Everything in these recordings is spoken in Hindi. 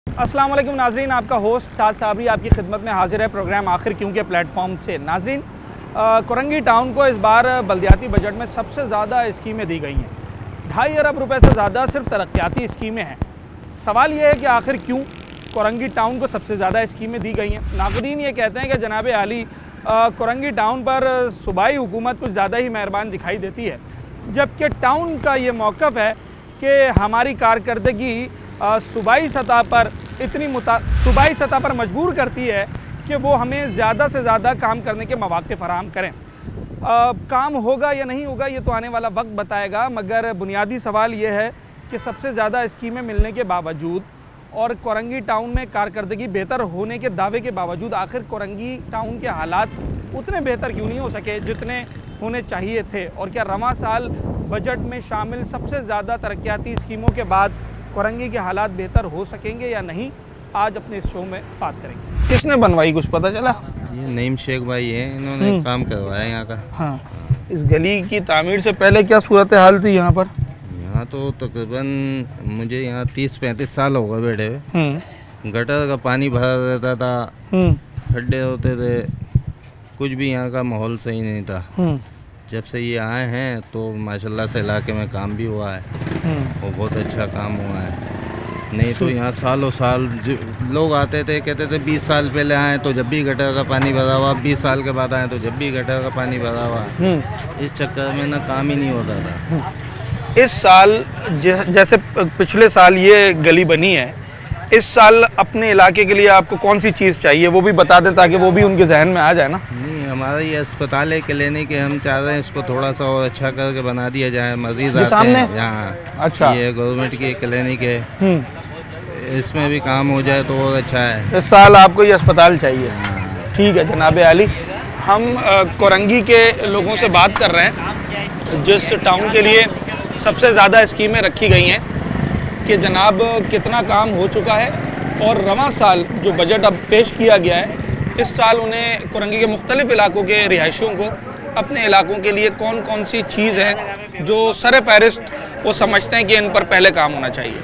अस्सलाम वालेकुम नाजरीन, आपका होस्ट साद साबरी आपकी खिदमत में हाजिर है प्रोग्राम आखिर क्यों के प्लेटफॉर्म से। नाजरीन, कोरंगी टाउन को इस बार बल्दियाती बजट में सबसे ज़्यादा स्कीमें दी गई हैं। 2.5 अरब रुपए से ज़्यादा सिर्फ तरक्याती स्कीमें हैं। सवाल ये है कि आखिर क्यों कोरंगी टाउन को सबसे ज़्यादा स्कीमें दी गई हैं। नाक़दीन ये कहते हैं कि जनाब आली कोरंगी टाउन पर सूबाई हुकूमत कुछ ज़्यादा ही मेहरबान दिखाई देती है, जबकि टाउन का ये मौक़िफ़ है कि हमारी कारकर्दगी सूबाई सतह पर सूबाई सतह पर मजबूर करती है कि वो हमें ज़्यादा से ज़्यादा काम करने के मौक़े फ़राहम करें। काम होगा या नहीं होगा ये तो आने वाला वक्त बताएगा, मगर बुनियादी सवाल ये है कि सबसे ज़्यादा स्कीमें मिलने के बावजूद और कोरंगी टाउन में कारकर्दगी बेहतर होने के दावे के बावजूद आखिर कोरंगी टाउन के हालात उतने बेहतर क्यों नहीं हो सके जितने होने चाहिए थे। और क्या रवां साल बजट में शामिल सबसे ज़्यादा तरक्याती स्कीमों के बाद कोरंगी के हालात बेहतर हो सकेंगे या नहीं, आज अपने इस शो में बात करेंगे। किसने बनवाई कुछ पता चला? ये नईम शेख भाई है, इन्होंने काम करवाया यहाँ का। हाँ, इस गली की तामीर से पहले क्या सूरत हाल थी यहाँ पर? यहाँ तो तकरीबन मुझे यहाँ 30-35 साल हो गए बैठे हुए। गटर का पानी भरा रहता था, खड्डे होते थे, कुछ भी यहाँ का माहौल सही नहीं था। जब से ये आए हैं तो माशाल्लाह से इलाके में काम भी हुआ है और बहुत अच्छा काम हुआ है। नहीं तो यहाँ सालों साल लोग आते थे, कहते थे 20 साल पहले आए तो जब भी गटर का पानी भरा हुआ, 20 साल के बाद आए तो जब भी गटर का पानी भरा हुआ। इस चक्कर में ना काम ही नहीं होता था। इस साल जैसे पिछले साल ये गली बनी है, इस साल अपने इलाके के लिए आपको कौन सी चीज़ चाहिए वो भी बता दें ताकि वो भी उनके जहन में आ जाए ना। नहीं, हमारा ये अस्पताल है क्लिनिक है, हम चाह रहे हैं इसको थोड़ा सा और अच्छा करके बना दिया जाए। मरीज आते हैं यहाँ। अच्छा, ये गवर्नमेंट की क्लिनिक है, इसमें भी काम हो जाए तो और अच्छा है। इस साल आपको ये अस्पताल चाहिए। ठीक है जनाब आली, हम कोरंगी के लोगों से बात कर रहे हैं जिस टाउन के लिए सबसे ज़्यादा स्कीमें रखी गई हैं कि जनाब कितना काम हो चुका है और रवां साल जो बजट अब पेश किया गया है, इस साल उन्हें कोरंगी के मुख्तलिफ़ इलाकों के रिहायशियों को अपने इलाकों के लिए कौन कौन सी चीज़ है जो सर फहरिस्त वो समझते हैं कि इन पर पहले काम होना चाहिए।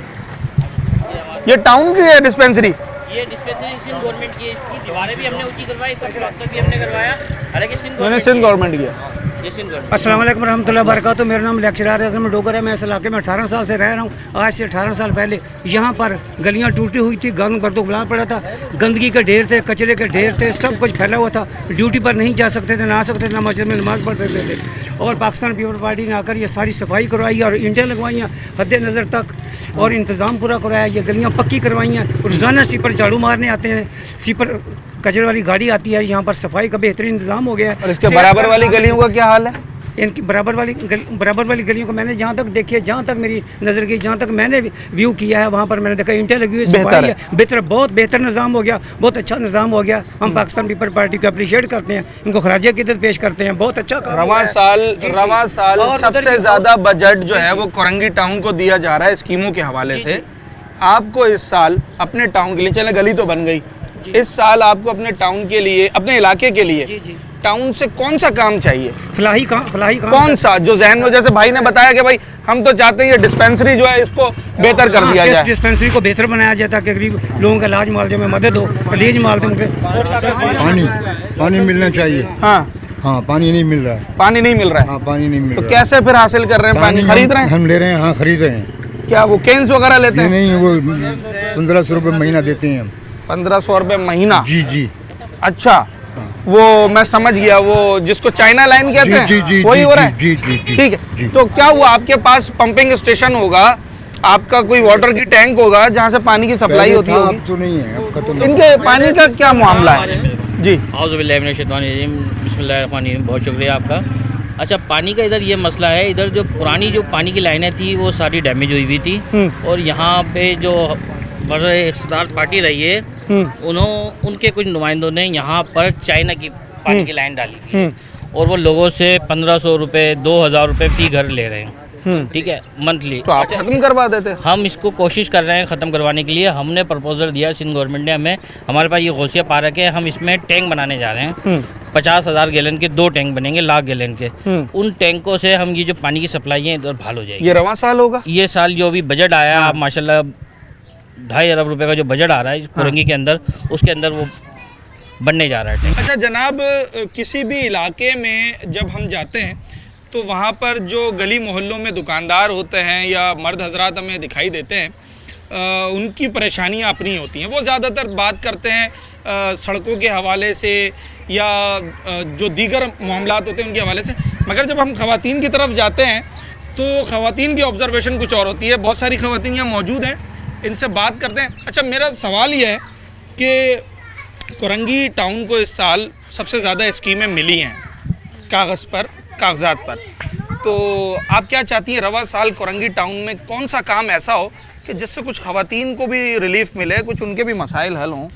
ये टाउन की है डिस्पेंसरी? ये डिस्पेंसरी सिंध गवर्नमेंट की, इसकी दीवारें भी हमने ऊंची करवाई, इसका प्लास्टर भी हमने करवाया, हालांकि सिंध गवर्नमेंट की है। अस्सलाम वालेकुम रहमतुल्लाहि व बरकातुहू। मेरा नाम लेक्चरर आज़म डोगर है। मैं इस इलाके में 18 साल से रह रहा हूँ। आज से 18 साल पहले यहाँ पर गलियाँ टूटी हुई थी, गंद बर्दोबला पड़ा था, गंदगी के ढेर थे, कचरे के ढेर थे, सब कुछ फैला हुआ था। ड्यूटी पर नहीं जा सकते थे, ना आ सकते थे, ना मस्जिद में नमाज़ पढ़ सकते थे। और पाकिस्तान पीपल पार्टी ने आकर ये सारी सफाई करवाई और ईंटें लगवाई हद नज़र तक और इंतज़ाम पूरा करवाया। ये गलियाँ पक्की करवाई हैं। रोज़ाना स्वीपर झाड़ू मारने आते हैं, स्वीपर कचरे वाली गाड़ी आती है। यहाँ पर सफाई का बेहतरीन इंतज़ाम हो गया है। और इसके बराबर वाली गलियों का क्या हाल है? इनकी बराबर वाली गलियों को मैंने जहाँ तक देखी है, जहाँ तक मेरी नज़र गई, जहाँ तक मैंने व्यू किया है, वहाँ पर मैंने देखा ईंटें लगी हुई, सफाई है, बेहतर, बहुत बेहतर निज़ाम हो गया, बहुत अच्छा निज़ाम हो गया। हम पाकिस्तान पीपल पार्टी को अप्रिशिएट करते हैं, इनको खराज अक़ीदत पेश करते हैं। बहुत अच्छा रवां साल सबसे ज़्यादा बजट जो है वो कोरंगी टाउन को दिया जा रहा है स्कीमों के हवाले से। आपको इस साल अपने टाउन के लिए, चले गली तो बन गई, इस साल आपको अपने टाउन के लिए, अपने इलाके के लिए टाउन से कौन सा काम चाहिए? फलाही काम कौन सा जो जहन में, जैसे भाई ने बताया कि भाई हम तो चाहते हैं ये डिस्पेंसरी जो है इसको बेहतर कर दिया जाए। इस डिस्पेंसरी को बेहतर बनाया जाए ताकि गरीब लोगों का इलाज मुआवजे में मदद हो। इलाज मुआवजे पानी मिलना चाहिए। हाँ, पानी नहीं मिल रहा है। पानी नहीं मिल रहा है। हाँ, पानी नहीं मिल तो रहा। कैसे फिर हासिल कर रहे हैं पानी? खरीद रहे हैं? हम ले रहे हैं। हाँ, खरीद रहे हैं। क्या वो कैंस वगैरह लेते हैं? नहीं, वो 1500 रुपये महीना देते हैं हम। 1500 रुपये महीना? जी। अच्छा, वो मैं समझ गया, वो जिसको चाइना लाइन कहते हैं, वही हो रहा है। जी। ठीक है। तो क्या हुआ, आपके पास पंपिंग स्टेशन होगा, आपका कोई वाटर की टैंक होगा जहाँ से पानी की सप्लाई होती है? अब तो नहीं है, अब तो इनके पानी का क्या मामला है? जी, बिस्मिल्लाहिर्रहमानिर्रहीम, बहुत शुक्रिया आपका। अच्छा, पानी का इधर ये मसला है, इधर जो पुरानी जो पानी की लाइनें थी वो सारी डैमेज हुई हुई थी और यहाँ पे जो बड़े इक़्तिदार पार्टी रही है उनके कुछ नुमाइंदों ने यहाँ पर चाइना की पानी की लाइन डाली थी और वो लोगों से 1500 रुपये 2000 रुपये फ़ी घर ले रहे हैं। ठीक है, मंथली। तो आप ख़त्म करवा देते? हम इसको कोशिश कर रहे हैं ख़त्म करवाने के लिए। हमने प्रपोजल दिया, सिंध गवर्नमेंट ने हमें, हमारे पास ये गौसिया पार्क है, हम इसमें टैंक बनाने जा रहे हैं। 50,000 गैलन के 2 टैंक बनेंगे, लाख गैलन के। उन टैंकों से हम ये जो पानी की सप्लाई है इधर भाल हो जाएगी। ये रवां साल होगा? ये साल जो भी बजट आया, आप माशाल्लाह 2.5 अरब रुपए का जो बजट आ रहा है कोरंगी के अंदर, उसके अंदर वो बनने जा रहा है। अच्छा जनाब, किसी भी इलाके में जब हम जाते हैं तो वहाँ पर जो गली मोहल्लों में दुकानदार होते हैं या मर्द हजरात हमें दिखाई देते हैं, उनकी परेशानियाँ अपनी होती हैं। वो ज़्यादातर बात करते हैं सड़कों के हवाले से या जो दीगर मामलात होते हैं उनके हवाले से, मगर जब हम ख़वातीन की तरफ जाते हैं तो ख़वातीन की ऑब्ज़र्वेशन कुछ और होती है। बहुत सारी ख़वातीन यहाँ मौजूद हैं, इनसे बात करते हैं। अच्छा, मेरा सवाल ये है कि कोरंगी टाउन को इस साल सबसे ज़्यादा स्कीमें मिली हैं कागज़ पर, कागजात पर, तो आप क्या चाहती हैं रवा साल कोरंगी टाउन में कौन सा काम ऐसा हो कि जिससे कुछ ख़वातीन को भी रिलीफ मिले, कुछ उनके भी मसाइल हल हों?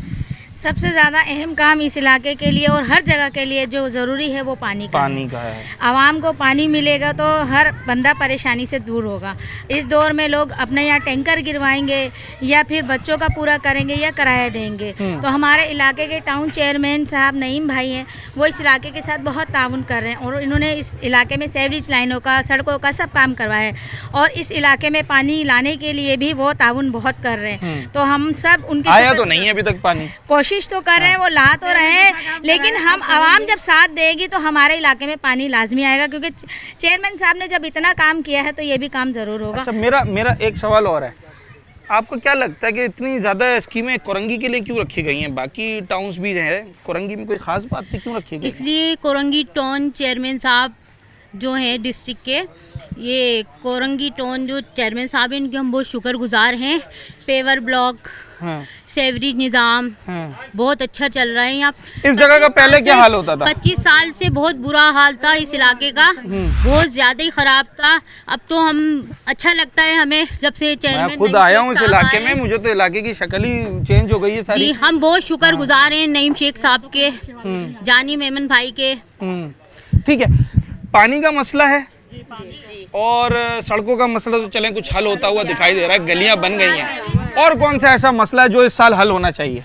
सबसे ज़्यादा अहम काम इस इलाके के लिए और हर जगह के लिए जो ज़रूरी है वो पानी का है। आवाम को पानी मिलेगा तो हर बंदा परेशानी से दूर होगा। इस दौर में लोग अपने यहाँ टैंकर गिरवाएंगे या फिर बच्चों का पूरा करेंगे या किराया देंगे। तो हमारे इलाके के टाउन चेयरमैन साहब नईम भाई हैं, वो इस इलाके के साथ बहुत ताउन कर रहे हैं और इन्होंने इस इलाके में सीवरेज लाइनों का, सड़कों का सब काम करवाया है और इस इलाके में पानी लाने के लिए भी वो ताउन बहुत कर रहे हैं। तो हम सब उनकी आया तो नहीं है अभी तक पानी, कोशिश तो कर रहे हैं, वो ला तो रहे हैं, लेकिन हम आवाम जब साथ देगी तो हमारे इलाके में पानी लाजमी आएगा, क्योंकि चेयरमैन साहब ने जब इतना काम किया है तो ये भी काम ज़रूर होगा। अच्छा, मेरा एक सवाल और है, आपको क्या लगता है कि इतनी ज़्यादा स्कीमें कोरंगी के लिए क्यों रखी गई हैं? बाकी टाउन्स भी हैं, कोरंगी में कोई ख़ास बात थी, क्यों रखी गई? इसलिए कोरंगी टाउन चेयरमैन साहब जो हैं डिस्ट्रिक्ट के, ये कोरंगी टाउन जो चेयरमैन साहब हैं इनके हम बहुत शुक्रगुजार हैं। पेवर ब्लॉक, सेवरेज निज़ाम बहुत अच्छा चल रहा है यहाँ। इस जगह का पहले क्या हाल होता था? 25 साल से बहुत बुरा हाल था इस इलाके का, बहुत ज़्यादा ही ख़राब था। अब तो हम अच्छा लगता है हमें जब से चेयरमैन, मैं खुद आया हूँ इस इलाके में, मुझे तो इलाके की शक्ल ही चेंज हो गई है सारी। जी, हम बहुत शुक्रगुजार हैं नईम शेख साहब के, जानी मेमन भाई के। ठीक है, पानी का मसला है और सड़कों का मसला तो चलें कुछ हल होता हुआ दिखाई दे रहा है, गलियां बन गई हैं। और कौन सा ऐसा मसला है जो इस साल हल होना चाहिए?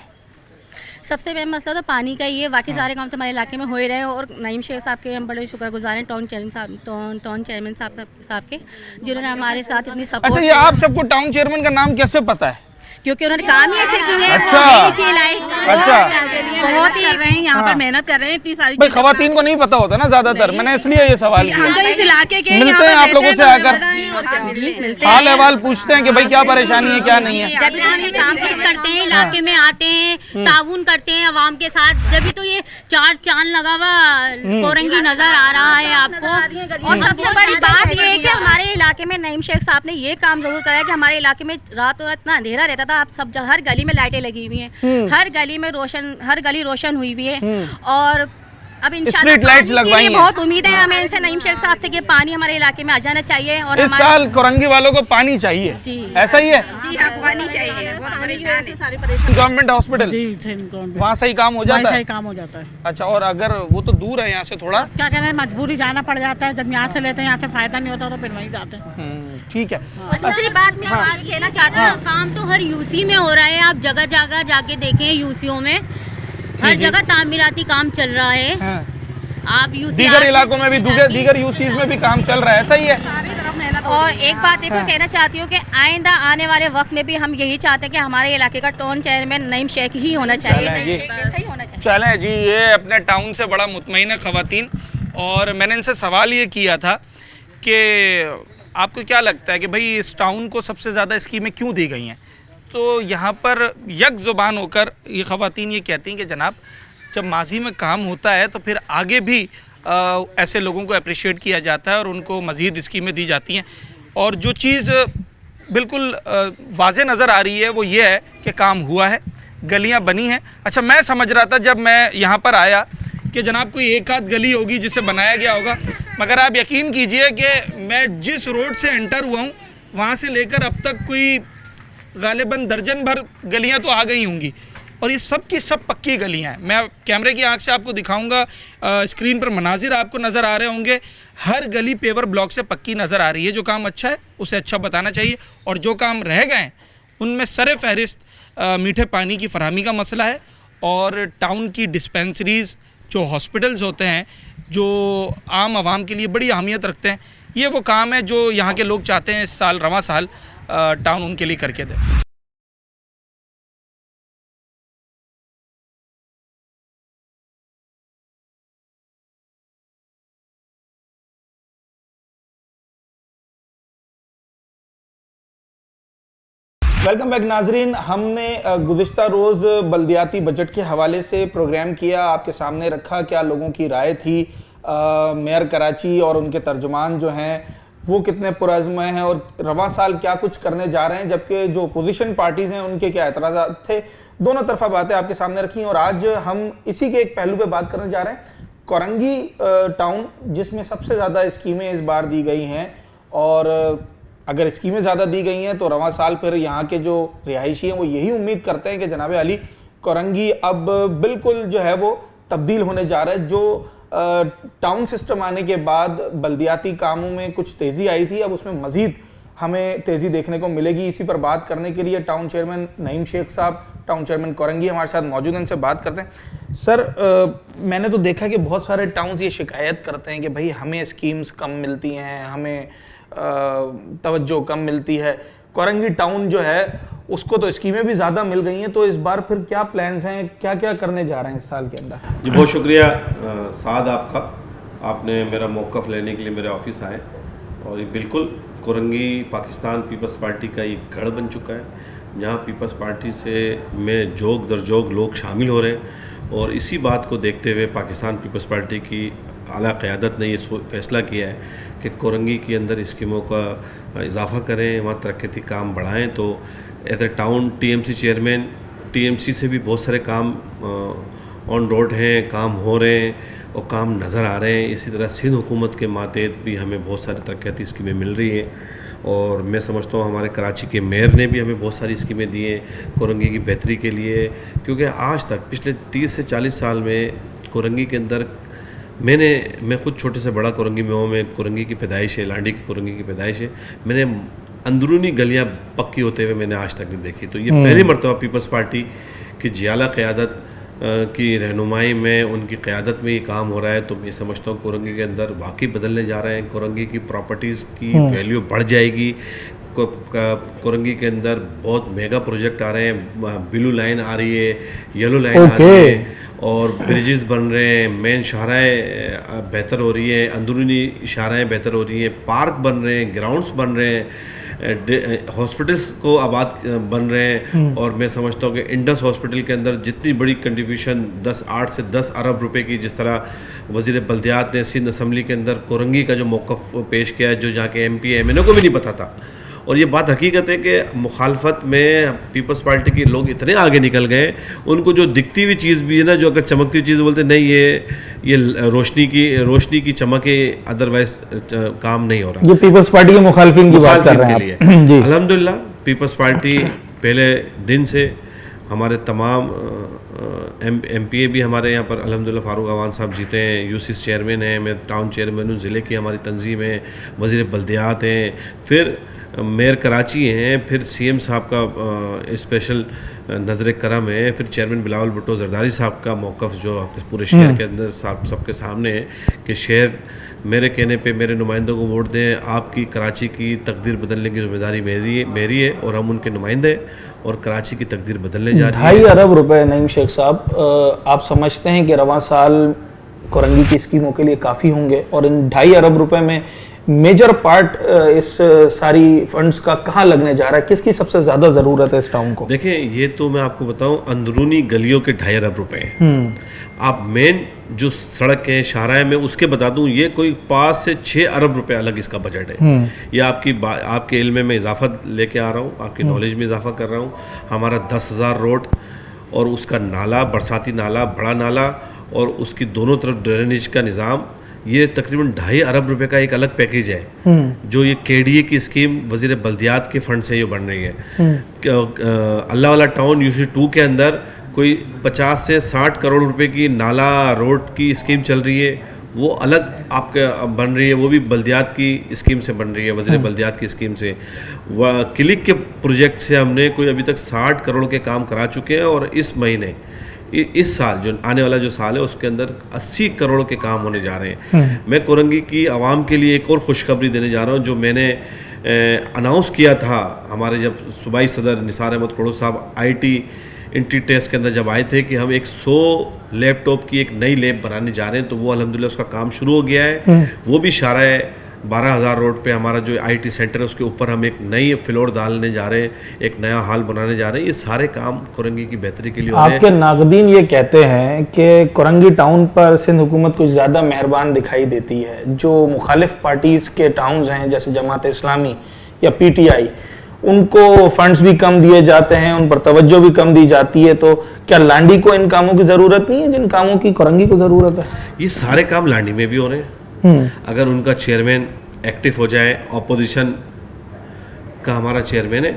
सबसे मेन मसला तो पानी का ही है, बाकी सारे काम तो हमारे इलाके में हो ही रहे हैं और नईम शेख साहब के हम बड़े शुक्रगुजार हैं, टाउन चेयरमैन साहब के, जिन्होंने हमारे साथ इतनी सपोर्ट। अच्छा, ये आप सबको टाउन चेयरमैन का नाम कैसे पता है? क्योंकि उन्होंने काम ही ऐसे किए हैं। अच्छा, इसी लायक बहुत ही कर रहे हैं यहाँ पर, मेहनत कर रहे हैं इतनी सारी। भाई ख़वातीन को नहीं पता होता ना ज़्यादातर, मैंने इसलिए ये सवाल किया। हम तो इस इलाके के मिलते हैं आप लोगों से आकर, मिलते हाल अहवाल पूछते हैं कि भाई क्या परेशानी है क्या नहीं है। जब ये काम करते हैं इलाके में आते हैं, ताउन करते हैं आवाम के साथ, जब तो ये चार चांद लगा हुआ कोरंगी नजर आ रहा है आपको। और सबसे बड़ी बात ये है कि हमारे इलाके में नईम शेख साहब ने ये काम जरूर कराया कि हमारे इलाके में रात और इतना अंधेरा रहता था, अब सब हर गली में लाइटें लगी हुई हैं, हर गली में हर गली रोशन हुई हुई है और अब इंशाल्लाह स्ट्रीट लाइट्स लगवाई हैं। बहुत उम्मीद है हमें इनसे नईम शेख साहब से कि पानी हमारे इलाके में आ जाना चाहिए। और इस साल कोरंगी वालों को पानी चाहिए, जी ऐसा ही है? जी हाँ, पानी चाहिए, गवर्नमेंट हॉस्पिटल वहाँ सही काम हो जाता है? सही काम हो जाता है। अच्छा, और अगर वो तो दूर है यहाँ से थोड़ा, क्या कहते हैं, मजबूरी जाना पड़ जाता है, जब यहाँ से लेते हैं यहाँ से फायदा नहीं होता तो फिर वहीं जाते हैं। ठीक है। दूसरी बात मैं बात कहना चाहती हूँ, काम तो हर यूसी में हो रहा है, आप जगह जगह जाके देखें, यूसीओ में हर जगह तामीराती काम चल रहा है। आप यूसी दीगर इलाकों में भी, दीगर यूसीज में भी काम चल रहा है, सही है। और एक बात एक और कहना चाहती हूँ कि आइंदा आने वाले वक्त में भी हम यही चाहते हैं कि हमारे इलाके का टाउन चेयरमैन नईम शेख ही होना चाहिए। चलें जी, ये अपने टाउन से बड़ा मुतमईन है ख़वातीन, और मैंने इनसे सवाल ये किया था कि आपको क्या लगता है कि भाई इस टाउन को सबसे ज़्यादा स्कीमें क्यों दी गई हैं? तो यहाँ पर यक ज़ुबान होकर ये ख़वातीन ये कहती हैं कि जनाब, जब माजी में काम होता है तो फिर आगे भी ऐसे लोगों को अप्रिशिएट किया जाता है और उनको मज़ीद स्कीमें दी जाती हैं। और जो चीज़ बिल्कुल वाज़े नज़र आ रही है वो ये है कि काम हुआ है, गलियाँ बनी हैं। अच्छा, मैं समझ रहा था जब मैं यहाँ पर आया कि जनाब कोई एक आध गली होगी जिसे बनाया गया होगा, मगर आप यकीन कीजिए कि मैं जिस रोड से एंटर हुआ हूँ वहाँ से लेकर अब तक कोई गालिबन दर्जन भर गलियाँ तो आ गई होंगी, और ये सब की सब पक्की गलियाँ हैं। मैं कैमरे की आंख से आपको दिखाऊंगा, स्क्रीन पर मनाजिर आपको नज़र आ रहे होंगे। हर गली पेवर ब्लॉक से पक्की नज़र आ रही है। जो काम अच्छा है उसे अच्छा बताना चाहिए, और जो काम रह गए हैं उनमें सर फहरिस्त मीठे पानी की फरहमी का मसला है, और टाउन की डिस्पेंसरीज़, जो हॉस्पिटल्स होते हैं, जो आम आवाम के लिए बड़ी अहमियत रखते हैं, ये वो काम है जो यहाँ के लोग चाहते हैं इस साल, रवां साल टाउन उनके लिए करके दे। वेलकम बैक नाजरीन। हमने गुज़िश्ता रोज़ बल्दियाती बजट के हवाले से प्रोग्राम किया, आपके सामने रखा क्या लोगों की राय थी। मेयर कराची और उनके तर्जुमान जो हैं वो कितने पुरज़्म हैं और रवां साल क्या कुछ करने जा रहे हैं, जबकि जो अपोजिशन पार्टीज़ हैं उनके क्या एतराज़ात थे। दोनों तरफा बातें आपके सामने रखी और आज हम इसी के एक पहलू पे बात करने जा रहे हैं। कोरंगी टाउन जिसमें सबसे ज़्यादा स्कीमें इस बार दी गई हैं, और अगर स्कीमें ज़्यादा दी गई हैं तो रवां साल फिर यहाँ के जो रिहायशी हैं वो यही उम्मीद करते हैं कि जनाब अली कोरंगी अब बिल्कुल जो है वो तब्दील होने जा रहा है। जो टाउन सिस्टम आने के बाद बल्दियाती कामों में कुछ तेज़ी आई थी, अब उसमें मज़ीद हमें तेज़ी देखने को मिलेगी। इसी पर बात करने के लिए टाउन चेयरमैन नईम शेख साहब, टाउन चेयरमैन कोरंगी हमारे साथ मौजूद हैं, इनसे बात करते हैं। सर, मैंने तो देखा कि बहुत सारे टाउन्स ये शिकायत करते हैं कि भाई हमें स्कीम्स कम मिलती हैं, हमें तवज्जो कम मिलती है। कोरंगी टाउन जो है उसको तो स्कीमें भी ज़्यादा मिल गई हैं, तो इस बार फिर क्या प्लान्स हैं, क्या क्या करने जा रहे हैं इस साल के अंदर? जी बहुत शुक्रिया साद आपका, आपने मेरा मौक़िफ़ लेने के लिए मेरे ऑफिस आए। और ये बिल्कुल कोरंगी पाकिस्तान पीपल्स पार्टी का एक गढ़ बन चुका है, जहाँ पीपल्स पार्टी से में जोग दर जोग लोग शामिल हो रहे हैं। और इसी बात को देखते हुए पाकिस्तान पीपल्स पार्टी की आला क़यादत ने ये फ़ैसला किया है कि कोरंगी के अंदर स्कीमों का इजाफ़ा करें, वहाँ तरक्याती काम बढ़ाएं। तो as a town TMC chairman, TMC से भी बहुत सारे काम ऑन रोड हैं, काम हो रहे हैं और काम नज़र आ रहे हैं। इसी तरह सिंध हुकूमत के मातहत भी हमें बहुत सारी तरक्याती स्कीमें मिल रही हैं। और मैं समझता हूँ हमारे कराची के मेयर ने भी हमें बहुत सारी स्कीमें दी हैं कोरंगी की बेहतरी के लिए, क्योंकि आज तक पिछले 30 से 40 साल में कोरंगी के अंदर मैं खुद छोटे से बड़ा कोरंगी में हूँ, मैं कोरंगी की पैदाइश है, लांडी की कोरंगी की पैदाइश है। मैंने अंदरूनी गलियाँ पक्की होते हुए मैंने आज तक नहीं देखी। तो ये पहली मरतबा पीपल्स पार्टी की जियाला क़यादत की रहनुमाई में, उनकी क़यादत में ये काम हो रहा है। तो मैं समझता हूँ कोरंगी के अंदर वाकई बदलने जा रहे हैं। कोरंगी की प्रॉपर्टीज़ की वैल्यू बढ़ जाएगी। कोरंगी के अंदर बहुत मेगा प्रोजेक्ट आ रहे हैं, ब्लू लाइन आ रही है, येलो लाइन आ रही है और ब्रिजेस बन रहे हैं, मेन शाहराएँ बेहतर हो रही हैं, अंदरूनी शाहराएँ बेहतर हो रही हैं, पार्क बन रहे हैं, ग्राउंड्स बन रहे हैं, हॉस्पिटल्स को आबाद बन रहे हैं। और मैं समझता हूँ कि इंडस हॉस्पिटल के अंदर जितनी बड़ी कंट्रीब्यूशन 8 से 10 अरब रुपए की, जिस तरह वज़ीर बल्दियात ने सिंध असम्बली के अंदर कोरंगी का जो मौक़िफ़ पेश किया है, जो जहाँ के MP MNO को भी नहीं पता था। और ये बात हकीकत है कि मुखालफत में पीपल्स पार्टी के लोग इतने आगे निकल गए, उनको जो दिखती हुई चीज़ भी है ना, जो अगर चमकती हुई चीज़ बोलते नहीं, ये रोशनी की चमक है, अदरवाइज काम नहीं हो रहा। ये पीपल्स पार्टी के मुखालफिन की बात कर रहे हैं आप। अल्हम्दुलिल्लाह पीपल्स पार्टी पहले दिन से हमारे तमाम MPA भी हमारे यहाँ पर अल्हम्दुलिल्लाह फ़ारूक अवान साहब जीते हैं, यूसिस चेयरमैन हैं, मैं टाउन चेयरमैन हूँ, ज़िले की हमारी तंजीम है, वज़ीर बल्दियात हैं, फिर मेयर कराची हैं, फिर CM साहब का स्पेशल नज़र करम है, फिर चेयरमैन बिलावल भुट्टो जरदारी साहब का मौक़िफ़ जो आपके पूरे शहर के अंदर सबके सामने है कि शहर मेरे कहने पे मेरे नुमाइंदों को वोट दें, आपकी कराची की तकदीर बदलने की ज़िम्मेदारी मेरी है और हम उनके नुमाइंदे और कराची की तकदीर बदलने जा रही है। 2.5 अरब रुपए नईम शेख साहब, आप समझते हैं कि रवां साल कोरंगी की स्कीमों के लिए काफ़ी होंगे? और इन 2.5 अरब रुपए में मेजर पार्ट इस सारी फंड्स का कहाँ लगने जा रहा है? किसकी सबसे ज़्यादा ज़रूरत है इस टाउन को? देखिए, ये तो मैं आपको बताऊं, अंदरूनी गलियों के 2.5 अरब रुपए हैं। आप मेन जो सड़क है शाहराह में उसके बता दूं, ये कोई 5 से 6 अरब रुपए अलग इसका बजट है। ये आपके इल्म में इजाफा लेके आ रहा हूँ, आपकी नॉलेज में इजाफा कर रहा हूँ। हमारा 10,000 रोड और उसका नाला, बरसाती नाला, बड़ा नाला और उसकी दोनों तरफ ड्रेनेज का निज़ाम, ये तकरीबन 2.5 अरब रुपए का एक अलग पैकेज है, जो ये KDA की स्कीम वज़ीर बल्दियात के फंड से ये बन रही है। अल्लाह वाला टाउन UC 2 के अंदर कोई 50 से 60 करोड़ रुपए की नाला रोड की स्कीम चल रही है, वो अलग आपके बन रही है, वो भी बल्दियात की स्कीम से बन रही है, वज़ीर बल्दियात की स्कीम से। क्लिक के प्रोजेक्ट से हमने कोई अभी तक 60 करोड़ के काम करा चुके हैं और इस महीने, इस साल जो आने वाला जो साल है उसके अंदर 80 करोड़ के काम होने जा रहे हैं। मैं कोरंगी की आवाम के लिए एक और खुशखबरी देने जा रहा हूँ, जो मैंने अनाउंस किया था हमारे जब सूबाई सदर निसार अहमद खोड़ो साहब IT इंट्री टेस्ट के अंदर जब आए थे कि हम 100 लैपटॉप की एक नई लैब बनाने जा रहे हैं। तो वो अल्हम्दुलिल्लाह उसका काम शुरू हो गया है। वो भी शाहराह 12,000 रोड पे हमारा जो IT सेंटर है उसके ऊपर हम एक नई फ्लोर डालने जा रहे हैं, एक नया हॉल बनाने जा रहे हैं। ये सारे काम कोरंगी की बेहतरी के लिए हो रहे हैं। आपके नाकदीन ये कहते हैं कि कोरंगी टाउन पर सिंध हुकूमत कुछ ज़्यादा मेहरबान दिखाई देती है। जो मुखालिफ पार्टीज़ के टाउन्स हैं जैसे जमात इस्लामी या PTI, उनको फंड्स भी कम दिए जाते हैं, उन पर तवज्जो भी कम दी जाती है। तो क्या लांडी को इन कामों की ज़रूरत नहीं है जिन कामों की कोरंगी को ज़रूरत है? ये सारे काम लांडी में भी हो रहे हैं। अगर उनका चेयरमैन एक्टिव हो जाए, ऑपोजिशन का हमारा चेयरमैन है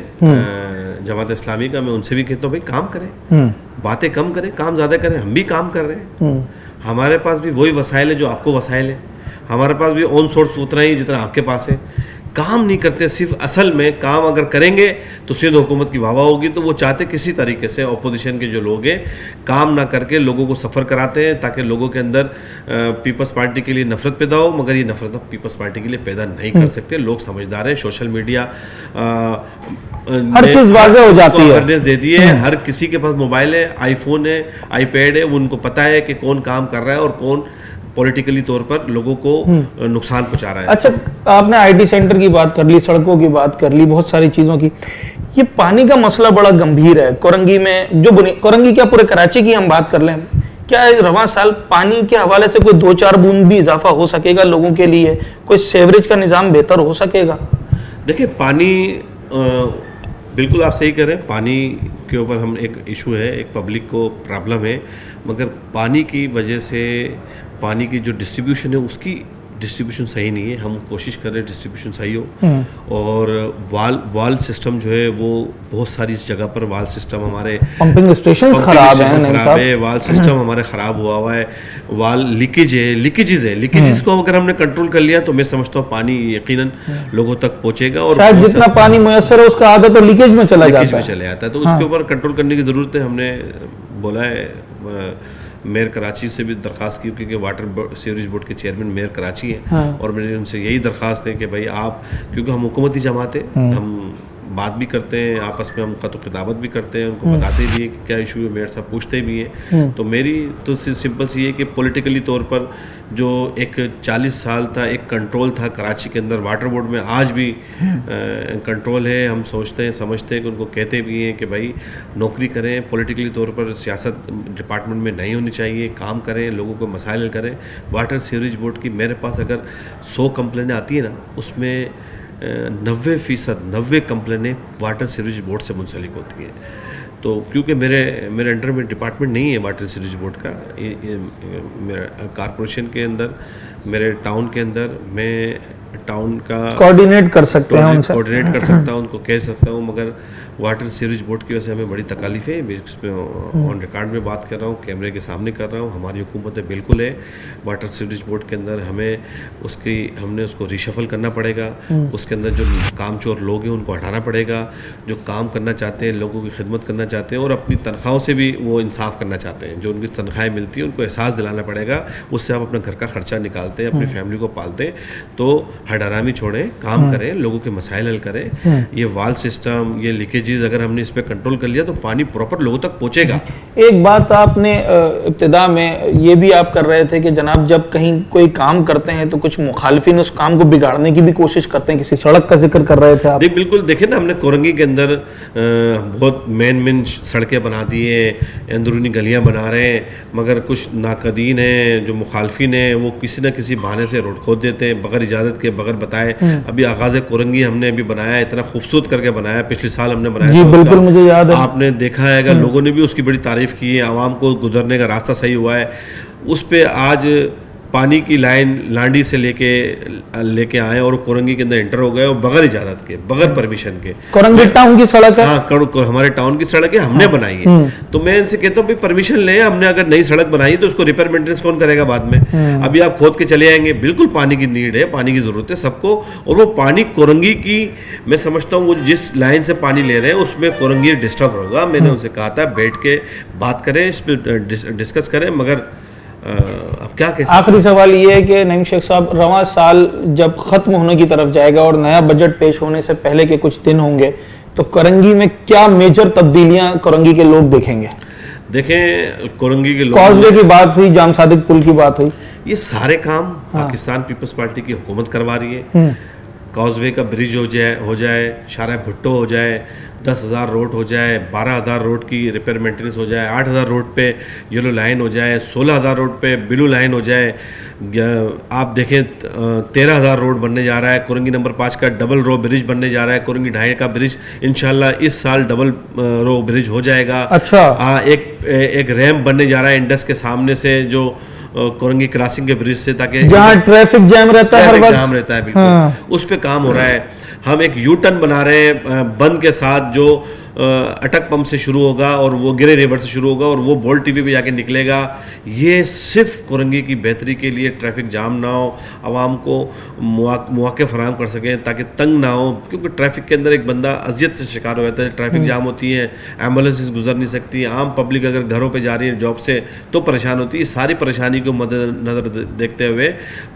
जमात इस्लामी का, मैं उनसे भी कहता हूँ भाई काम करें, बातें कम करें, काम ज़्यादा करें। हम भी काम कर रहे हैं, हमारे पास भी वही वसाइल है जो आपको वसाइल है, हमारे पास भी ऑन सोर्स उतना ही जितना आपके पास है। काम नहीं करते, सिर्फ असल में काम अगर करेंगे तो सिंध हुकूमत की वाह होगी। तो वो चाहते किसी तरीके से ऑपोजिशन के जो लोग हैं काम ना करके लोगों को सफ़र कराते हैं ताकि लोगों के अंदर पीपल्स पार्टी के लिए नफ़रत पैदा हो, मगर ये नफ़रत पीपल्स पार्टी के लिए पैदा नहीं कर सकते। लोग समझदार हैं, सोशल मीडिया हर चीज़ वाज़ेह हो जाती है, अवेयरनेस दे दी है। हर किसी के पास मोबाइल है, आईफोन है, आईपैड है, वो उनको पता है कि कौन काम कर रहा है और कौन पॉलिटिकली तौर पर लोगों को नुकसान पहुंचा रहा है। अच्छा, आपने IT सेंटर की बात कर ली, सड़कों की बात कर ली, बहुत सारी चीज़ों की। ये पानी का मसला बड़ा गंभीर है कोरंगी में। जो कोरंगी क्या पूरे कराची की हम बात कर लें, क्या रवां साल पानी के हवाले से कोई 2-4 बूंद भी इजाफा हो सकेगा लोगों के लिए? कोई सेवरेज का निज़ाम बेहतर हो सकेगा? देखिए, पानी बिल्कुल आप सही कह रहे हैं, पानी के ऊपर हम एक इशू है, एक पब्लिक को प्रॉब्लम है, मगर पानी की वजह से पानी की जो डिस्ट्रीब्यूशन है उसकी डिस्ट्रीब्यूशन सही नहीं है। हम कोशिश कर रहे हैं डिस्ट्रीब्यूशन सही हो। और वाल सिस्टम जो है वो बहुत सारी इस जगह पर वाल सिस्टम हमारे पंपिंग स्टेशन खराब है, वाल सिस्टम हमारे ख़राब हुआ है, वाल लीकेजेस को अगर हमने कंट्रोल कर लिया तो मैं समझता हूँ पानी यकीनन लोगों तक पहुँचेगा। और शायद जितना पानी मुयस्सर है उसका आधा तो लीकेज में चला जाता है। तो उसके ऊपर कंट्रोल करने की ज़रूरत है। हमने बोला है, मेयर कराची से भी दरख्वास्त की, क्योंकि वाटर सीवरेज बोर्ड के चेयरमैन मेयर कराची हैं। और मैंने उनसे यही दरख्वास्त है कि भाई आप, क्योंकि हम हुकूमती जमात है, हम बात भी करते हैं आपस में, हम खत खिताबत भी करते हैं, उनको बताते भी हैं कि क्या इशू है, मेयर साहब पूछते भी हैं। तो मेरी तो सिंपल सी है कि पॉलिटिकली तौर पर जो एक 40 साल था एक कंट्रोल था कराची के अंदर वाटर बोर्ड में, आज भी कंट्रोल है। हम सोचते हैं, समझते हैं कि उनको कहते भी हैं कि भाई नौकरी करें, पॉलिटिकली तौर पर सियासत डिपार्टमेंट में नहीं होनी चाहिए, काम करें, लोगों को मसाइल हल करें। वाटर सीवरेज बोर्ड की मेरे पास अगर 100 कंप्लेनें आती है ना, उसमें 90% कंप्लेनें वाटर सीवरेज बोर्ड से मुंसलिक होती हैं। तो क्योंकि मेरे अंडर में डिपार्टमेंट नहीं है वाटर सीवरेज बोर्ड का, मेरा कारपोरेशन के अंदर, मेरे टाउन के अंदर मैं टाउन का कोऑर्डिनेट कर सकते हैं, कोऑर्डिनेट कर सकता हूँ, उनको कह सकता हूँ। मगर वाटर सीवरेज बोर्ड की वजह से हमें बड़ी तकलीफ है। इसमें ऑन रिकॉर्ड में बात कर रहा हूँ, कैमरे के सामने कर रहा हूँ। हमारी हुकूमत बिल्कुल है वाटर सीवरेज बोर्ड के अंदर, हमने उसको रिशफल करना पड़ेगा। उसके अंदर जो कामचोर लोग हैं उनको हटाना पड़ेगा, जो काम करना चाहते हैं, लोगों की खिदमत करना चाहते हैं और अपनी तनख्वाहों से भी वो इंसाफ करना चाहते हैं। जो उनकी तनख्वाहें मिलती हैं उनको एहसास दिलाना पड़ेगा, उससे आप अपना घर का खर्चा निकालते हैं, अपनी फैमिली को पालते हैं। तो हडरामी छोड़ें, काम करें, लोगों के मसाइल हल करें। ये वाल सिस्टम, ये लीकेजेस अगर हमने इस पर कंट्रोल कर लिया तो पानी प्रॉपर लोगों तक पहुंचेगा। एक बात आपने इब्तिदा में ये भी आप कर रहे थे कि जनाब जब कहीं कोई काम करते हैं तो कुछ मुखालिफिन उस काम को बिगाड़ने की भी कोशिश करते हैं। किसी सड़क का जिक्र कर रहे थे आप। बिल्कुल, देखिए ना, हमने कोरंगी के अंदर बहुत मेन सड़कें बना दी हैं, अंदरूनी गलियां बना रहे हैं, मगर कुछ नाकदीन हैं जो मुखालफिन हैं, वो किसी न किसी बहाने से रोड खोद देते हैं बगैर इजाज़त के, बगैर बताए। अभी आगाज़ कोरंगी हमने अभी बनाया, इतना खूबसूरत करके बनाया, पिछले साल हमने बनाया जी, बिल्कुल मुझे याद है। आपने देखा है, लोगों ने भी उसकी बड़ी तारीफ़ की है, आवाम को गुजरने का रास्ता सही हुआ है। उस पर आज पानी की लाइन लांडी से लेके आए और कोरंगी के अंदर एंटर हो गए, और बगैर इजाज़त के, बगैर परमिशन के। कोरंगी टाउन की सड़क है, हाँ, हमारे टाउन की सड़क है, हमने बनाई है। तो मैं इनसे कहता हूँ भाई परमिशन लें, हमने अगर नई सड़क बनाई तो उसको रिपेयर मेंटेनेंस कौन करेगा बाद में? अभी आप खोद के चले आएंगे। बिल्कुल पानी की नीड है, पानी की ज़रूरत है सबको, और वो पानी कोरंगी की, मैं समझता हूँ वो जिस लाइन से पानी ले रहे हैं उसमें कोरंगी डिस्टर्ब होगा। मैंने उनसे कहा था बैठ के बात करें, इस पर डिस्कस करें, मगर अब क्या कह सकते हैं। आखिरी सवाल ये है कि नईम शेख साहब, रवां साल जब ख़त्म होने की तरफ जाएगा और नया बजट पेश होने से पहले के कुछ दिन होंगे, तो कोरंगी में क्या मेजर तब्दीलियां कोरंगी के लोग देखेंगे? देखें, कोरंगी के लोग, कॉजवे की बात हुई, जाम सादिक पुल की बात हुई, ये सारे काम पाकिस्तान पीपल्स पार्टी की हुकूमत करवा रही है। कॉजवे का ब्रिज हो जाए, शारा भुट्टो हो जाए, 10,000 रोड हो जाए, 12,000 रोड की रिपेयर मेंटेनेंस हो जाए, 8,000 रोड पे येलो लाइन हो जाए, 16,000 रोड पे ब्लू लाइन हो जाए। आप देखें 13,000 रोड बनने जा रहा है। कुरंगी नंबर 5 का डबल रो ब्रिज बनने जा रहा है। कुरंगी 2.5 का ब्रिज इंशाल्लाह इस साल डबल रो ब्रिज हो जाएगा। अच्छा। एक रैम्प बनने जा रहा है इंडस के सामने से, जो कुरंगी क्रॉसिंग के ब्रिज से, ताकि जहाँ ट्रैफिक जैम रहता है, हर वक्त जाम रहता है, बिल्कुल उस पे काम हो रहा है। हम एक यू टर्न बना रहे हैं बंद के साथ, जो अटक पंप से शुरू होगा और वो गिरे रिवर से शुरू होगा और वो बोल्ट टीवी पे जाके निकलेगा। ये सिर्फ कुरंगी की बेहतरी के लिए, ट्रैफिक जाम ना हो, आवाम को मौके फराहम कर सकें ताकि तंग ना हो, क्योंकि ट्रैफिक के अंदर एक बंदा अजियत से शिकार हो जाता है। ट्रैफिक जाम होती है, एम्बुलेंसेस गुजर नहीं सकती, आम पब्लिक अगर घरों पर जा रही है जॉब से तो परेशान होती है। सारी परेशानी को मद्देनज़र देखते हुए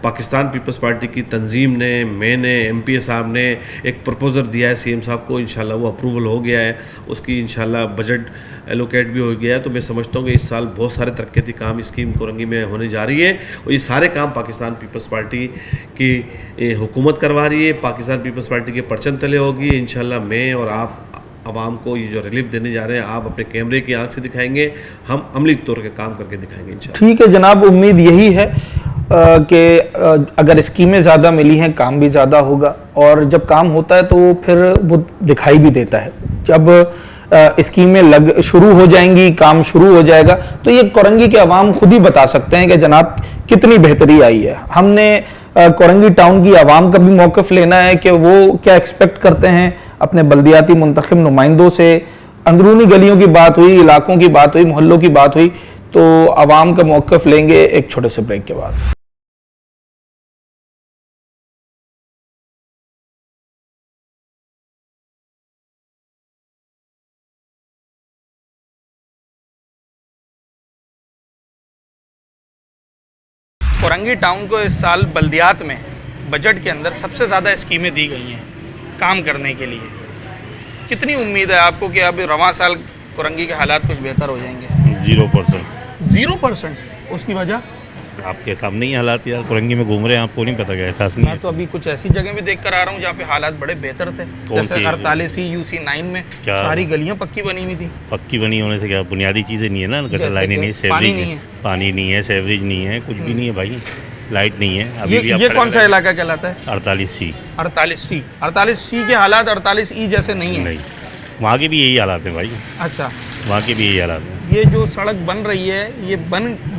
पाकिस्तान पीपल्स पार्टी की तंजीम ने, मैंने, MPA साहब ने एक प्रपोजल दिया है CM साहब को। इंशाल्लाह वो अप्रूवल हो गया है, उसकी इंशाल्लाह बजट एलोकेट भी हो गया है। तो मैं समझता हूँ कि इस साल बहुत सारे तरक्याती काम स्कीम कुरंगी में होने जा रही है और ये सारे काम पाकिस्तान पीपल्स पार्टी की हुकूमत करवा रही है। पाकिस्तान पीपल्स पार्टी के परचम तले होगी इंशाल्लाह। मैं और आप आवाम को ये जो रिलीफ देने जा रहे हैं, आप अपने कैमरे की आंख से दिखाएंगे, हम अमली तौर के काम करके दिखाएंगे इंशाल्लाह। ठीक है जनाब, उम्मीद यही है कि अगर स्कीमें ज़्यादा मिली हैं, काम भी ज़्यादा होगा, और जब काम होता है तो फिर वो दिखाई भी देता है। जब स्कीमें शुरू हो जाएंगी, काम शुरू हो जाएगा, तो ये कुरंगी के अवाम खुद ही बता सकते हैं कि जनाब कितनी बेहतरी आई है। हमने कुरंगी टाउन की आवाम का भी मौक़िफ़ लेना है कि वो क्या एक्सपेक्ट करते हैं अपने बल्दियाती मुंतखब नुमाइंदों से। अंदरूनी गलियों की बात हुई, इलाकों की बात हुई, मोहल्लों की बात हुई, तो आवाम का मौक़िफ़ लेंगे एक छोटे से ब्रेक के बाद। कुरंगी टाउन को इस साल बल्दियात में बजट के अंदर सबसे ज़्यादा स्कीमें दी गई हैं काम करने के लिए। कितनी उम्मीद है आपको कि अब रवां साल कुरंगी के हालात कुछ बेहतर हो जाएंगे? 0%। 0%? उसकी वजह? आपके सामने ही हालात यार, कुरंगी में घूम रहे हैं, आपको नहीं पता क्या एहसास नहीं है? मैं तो अभी कुछ ऐसी जगह भी देख कर आ रहा हूँ जहाँ पे हालात बड़े बेहतर थे, जैसे 48 UC 9 में सारी गलियाँ पक्की बनी हुई थी। पक्की बनी होने से क्या, बुनियादी चीज़ें नहीं है ना, गटर लाइनें नहीं है, सेवरेज पानी नहीं है, सेवरेज नहीं है, कुछ भी नहीं है भाई, लाइट नहीं है। अभी ये कौन सा इलाका कहलाता है? 48C। 48C। 48C के हालात 48E जैसे नहीं है? नहीं, वहाँ के भी यही हालात हैं भाई। अच्छा, वहाँ के भी यही हालात हैं। ये जो सड़क बन रही है, ये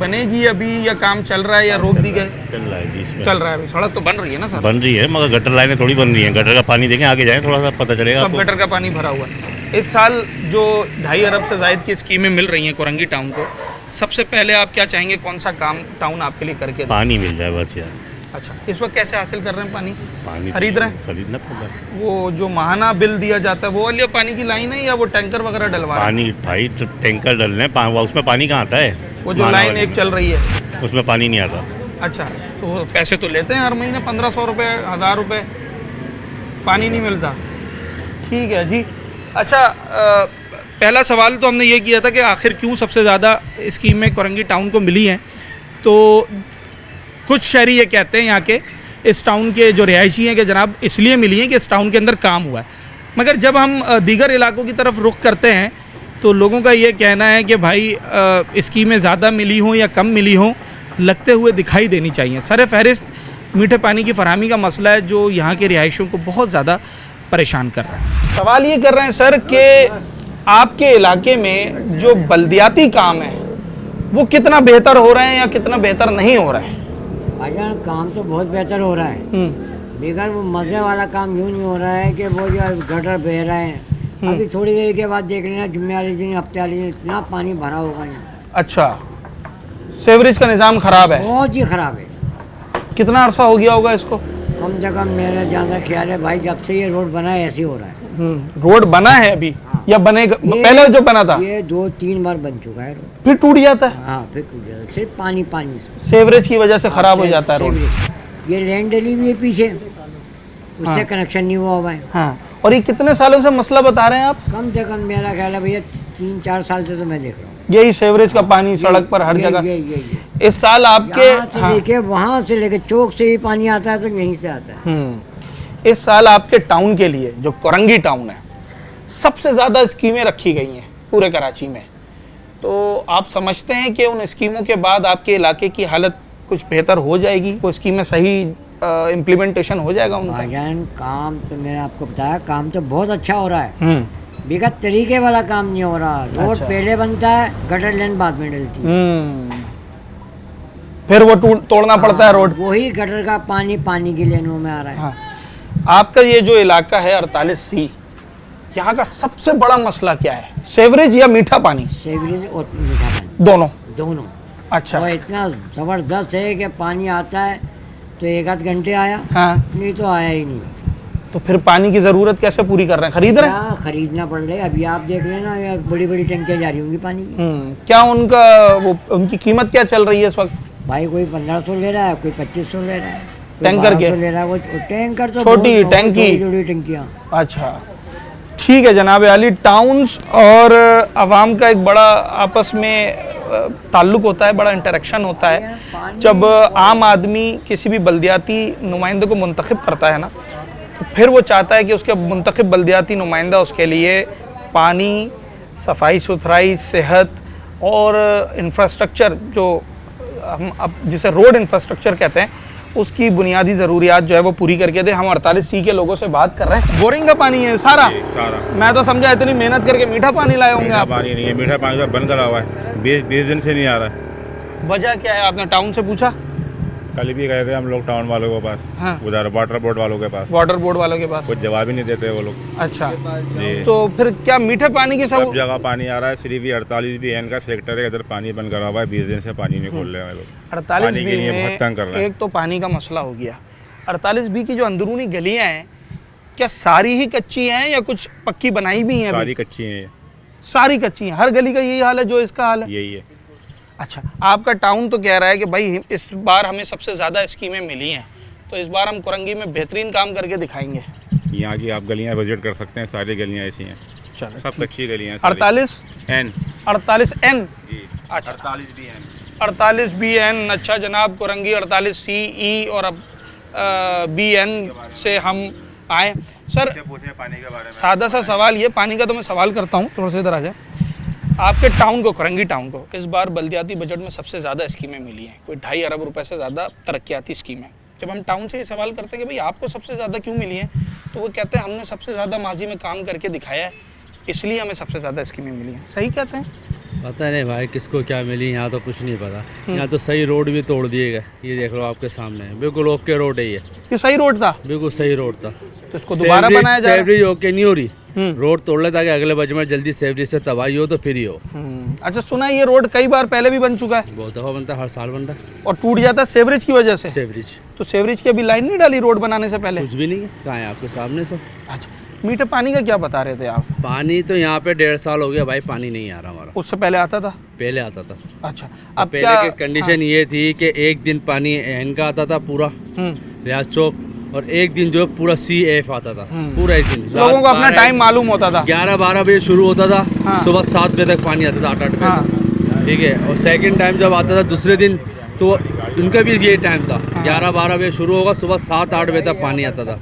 बनेगी अभी या काम चल रहा है या रोक दी गई? चल रहा है, चल रहा है अभी। सड़क तो बन रही है ना सर? बन रही है, मगर गटर लाइनें थोड़ी बन रही हैं। गटर का पानी देखें, आगे जाएं थोड़ा सा पता चलेगा। सब गटर का पानी भरा हुआ है। इस साल जो 2.5 अरब से ज़ायद की स्कीमें मिल रही हैं कुरंगी टाउन को, सबसे पहले आप क्या चाहेंगे, कौन सा काम टाउन आपके लिए करके? पानी मिल जाए बस यार। अच्छा, इस वक्त कैसे हासिल कर रहे हैं पानी? पानी खरीद रहे हैं? खरीदना पड़ता है। वो जो माहाना बिल दिया जाता है वो वाली पानी की लाइन है या वो टैंकर वगैरह डलवा रहे हैं? पानी भाई टैंकर डल रहे हैं, उसमें पानी कहाँ आता है? वो जो लाइन एक चल रही है उसमें पानी नहीं आता। अच्छा, तो पैसे तो लेते हैं हर महीने 1500 रुपये, 1000 रुपये, पानी नहीं मिलता। ठीक है जी। अच्छा, पहला सवाल तो हमने ये किया था कि आखिर क्यों सबसे ज़्यादा स्कीमें कुरंगी टाउन को मिली हैं। तो कुछ शहरी ये कहते हैं यहाँ के, इस टाउन के जो रिहायशी हैं, कि जनाब इसलिए मिली हैं कि इस टाउन के अंदर काम हुआ है। मगर जब हम दीगर इलाकों की तरफ रुख करते हैं तो लोगों का ये कहना है कि भाई स्कीमें ज़्यादा मिली हों या कम मिली हों, लगते हुए दिखाई देनी चाहिए। सर फहरिस्त मीठे पानी की फरहमी का मसला है जो यहाँ के रिहायशियों को बहुत ज़्यादा परेशान कर रहा है। सवाल ये कर रहे हैं सर कि आपके इलाके में जो बल्दियाती काम है वो कितना बेहतर हो रहे हैं या कितना बेहतर नहीं हो रहा है? भाईजान काम तो बहुत बेहतर हो रहा है, मगर वो मज़े वाला काम यूँ नहीं हो रहा है कि वो जो गटर बह रहे हैं। अभी थोड़ी देर के बाद देख लेना, जुम्मे वाले दिन, हफ्ते वाले दिन इतना पानी भरा होगा यहाँ। अच्छा, सेवरेज का निज़ाम ख़राब है? बहुत ही ख़राब है। कितना अरसा हो गया होगा इसको? कम से कम मेरा जहाँ तक ख्याल है भाई, जब से ये रोड बना है ऐसे ही हो रहा है। रोड बना है अभी या बनेगा? पहले जो बना था ये 2-3 बार बन चुका है रोड, फिर टूट जाता है? हाँ, फिर टूट जाता है, सिर्फ पानी पानी से। सेवरेज की वजह से ख़राब हो जाता है रोड। ये लैंड डली हुई है पीछे, उससे कनेक्शन नहीं हुआ है। हाँ, और ये कितने सालों से मसला बता रहे हैं आप? कम से कम मेरा ख्याल है भैया 3-4 साल से तो मैं देख रहा हूँ। यही सीवरेज का पानी सड़क पर हर जगह। इस साल आपके लेके वहाँ से लेके चौक से ही पानी आता है, तो यहीं से आता है। इस साल आपके टाउन के लिए जो कोरंगी टाउन है, सबसे ज़्यादा स्कीमें रखी गई हैं पूरे कराची में, तो आप समझते हैं कि उन स्कीमों के बाद आपके इलाके की हालत कुछ बेहतर हो जाएगी? वो स्कीमें सही इम्प्लीमेंटेशन हो जाएगा उनका? भाईजान काम तो मैंने आपको बताया, काम तो बहुत अच्छा हो रहा है, बेगत तरीके वाला काम नहीं हो रहा। रोड पहले बनता है, गटर लाइन बाद में डलती है, फिर वो तोड़ना पड़ता है रोड। वही गटर का पानी की लेनों में आ रहा है। आपका ये जो इलाका है 48C, यहाँ का सबसे बड़ा मसला क्या है? सेवरेज या मीठा पानी? सेवरेज और मीठा पानी दोनों। अच्छा। वो इतना जबरदस्त है कि पानी आता है तो एक आध घंटे आया, नहीं तो आया ही नहीं। तो फिर पानी की जरूरत कैसे पूरी कर रहे हैं? खरीद रहे हैं? खरीदना पड़ रहा है। अभी आप देख लेना, बड़ी बड़ी टंकियाँ जा रही होंगी पानी की। क्या उनकी कीमत क्या चल रही है इस वक्त? भाई कोई 1500 ले रहा है, कोई 2500 ले रहा है, टैंकर के ले रहा है। वो टैंकर तो छोटी टंकियाँ। अच्छा ठीक है जनाब अली, टाउन्स और आवाम का एक बड़ा आपस में ताल्लुक होता है, बड़ा इंटरेक्शन होता है। जब आम आदमी किसी भी बल्दियाती नुमाइंदे को मुंतखब करता है ना, तो फिर वो चाहता है कि उसके मुंतखब बल्दियाती नुमाइंदा उसके लिए पानी, सफाई सुथराई, सेहत और इंफ्रास्ट्रक्चर, जो हम अब जिसे रोड इंफ्रास्ट्रक्चर कहते हैं, उसकी बुनियादी ज़रूरियात जो है वो पूरी करके दे। हम 48C के लोगों से बात कर रहे हैं। बोरिंग का पानी है सारा? मैं तो समझा इतनी मेहनत करके मीठा पानी लाए होंगे आप। पानी नहीं है, मीठा पानी तो बंद करा हुआ है, 20 दिन से नहीं आ रहा है। वजह क्या है? आपने टाउन से पूछा? कल भी गए थे हम लोग टाउन वालों के पास, उधर वाटर बोर्ड वालों के पास। वाटर बोर्ड वालों के पास कुछ जवाब ही नहीं देते वो लोग। अच्छा जी। तो फिर क्या मीठे पानी की सब जगह पानी आ रहा है? सिर्फ 48B का सेक्टर है, इधर पानी बंद करा हुआ है, 20 दिन से पानी नहीं खोल रहे हैं लोग। 48B में बहुत तंग कर रहे हैं। एक तो पानी का मसला हो गया। 48B की जो अंदरूनी गलियां हैं, क्या सारी ही कच्ची हैं या कुछ पक्की बनाई भी हैं? सारी कच्ची हैं। सारी कच्ची हैं। हर गली का यही हाल है जो इसका हाल है? यही है। अच्छा, आपका टाउन तो कह रहा है कि भाई इस बार हमें सबसे ज़्यादा स्कीमें मिली हैं, तो इस बार हम कोरंगी में बेहतरीन काम करके दिखाएंगे। यहाँ की आप गलियाँ विजिट कर सकते हैं, सारी गलियाँ ऐसी हैं, सब कच्ची गलियाँ। 48N। अच्छा 48BN। अच्छा जनाब, कोरंगी 48CE और अब BN से हम आए। सर पानी के बारे में सादा सा सवाल, ये पानी का तो मैं सवाल करता हूँ, थोड़ा सा इधर आ जाए। आपके टाउन को, कोरंगी टाउन को, इस बार बल्दियाती बजट में सबसे ज़्यादा स्कीमें मिली हैं, कोई 2.5 अरब रुपए से ज़्यादा तरक्याती स्कीमें। जब हम टाउन से ये सवाल करते हैं कि भाई आपको सबसे ज़्यादा क्यों मिली हैं, तो वो कहते हैं हमने सबसे ज़्यादा माजी में काम करके दिखाया है, इसलिए हमें सबसे ज़्यादा स्कीमें मिली हैं। सही कहते हैं? पता नहीं भाई किसको क्या मिली, यहाँ तो कुछ नहीं पता। यहाँ तो सही रोड भी तोड़ दिए गए, ये देख लो आपके सामने है, बिल्कुल ओके रोड है ये सही रोड था? बिल्कुल सही रोड था। तो इसको दोबारा बनाया जाए? सेवरेज ओके नहीं हो रही, रोड तोड़ ले ताकि अगले बजट में जल्दी सेवरेज से तबाही हो तो फिर ही हो। अच्छा, सुना है ये रोड कई बार पहले भी बन चुका है? बहुत दफ़ा बनता है, हर साल बनता है और टूट जाता है सेवरेज की वजह से। सेवरेज तो सेवरेज की अभी लाइन नहीं डाली रोड बनाने से पहले? कुछ भी नहीं है, कहाँ है आपके सामने सब। अच्छा, मीठे पानी का क्या बता रहे थे आप? पानी तो यहाँ पे 1.5 साल हो गया भाई, पानी नहीं आ रहा हमारा। उससे पहले आता था? पहले आता था। अच्छा, अब पहले की कंडीशन ये थी कि एक दिन पानी एन का आता था पूरा रियाज चौक, और एक दिन जो पूरा CF आता था पूरा एक दिन। लोगों को अपना टाइम मालूम होता था। 11-12 बजे शुरू होता था, सुबह 7 बजे तक पानी आता था, 8-8 बजे, ठीक है। और सेकंड टाइम जब आता था दूसरे दिन, तो उनका भी ये टाइम था, 11-12 बजे शुरू होगा, सुबह 7-8 बजे तक पानी आता था।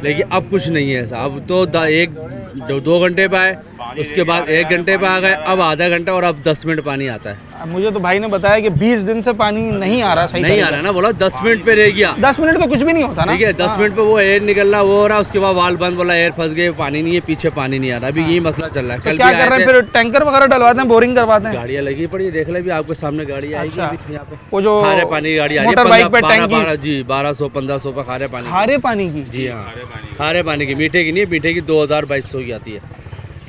लेकिन अब कुछ नहीं है ऐसा, अब तो 2 घंटे पे आए, उसके बाद 1 घंटे पे आ गए, अब आधा घंटा, और अब 10 मिनट पानी आता है। मुझे तो भाई ने बताया कि 20 दिन से पानी नहीं आ रहा। सही नहीं आ रहा ना, बोला 10 मिनट पे रह गया। 10 मिनट तो कुछ भी नहीं होता ना, ठीक है। 10 मिनट पे वो एयर निकल रहा, वो हो रहा, उसके बाद वाल बंद, बोला एयर फंस गए, पानी नहीं है, पीछे पानी नहीं आ रहा। अभी यही मसला चल रहा है। तो क्या कर रहे हैं फिर? टैंकर वगैरह डलवाते हैं, बोरिंग करवाते हैं? गाड़ियाँ लगी पड़ी, देख ले भी आपके सामने गाड़ी आएगी यहाँ पे, वो जो खारे पानी की गाड़ी आ रही है, मोटर बाइक पे टैंकी जी 1200-1500 पे खारे पानी। खारे पानी की? जी हाँ, खारे पानी की, मीठे की नहीं, मीठे की 2000-2200 की आती है।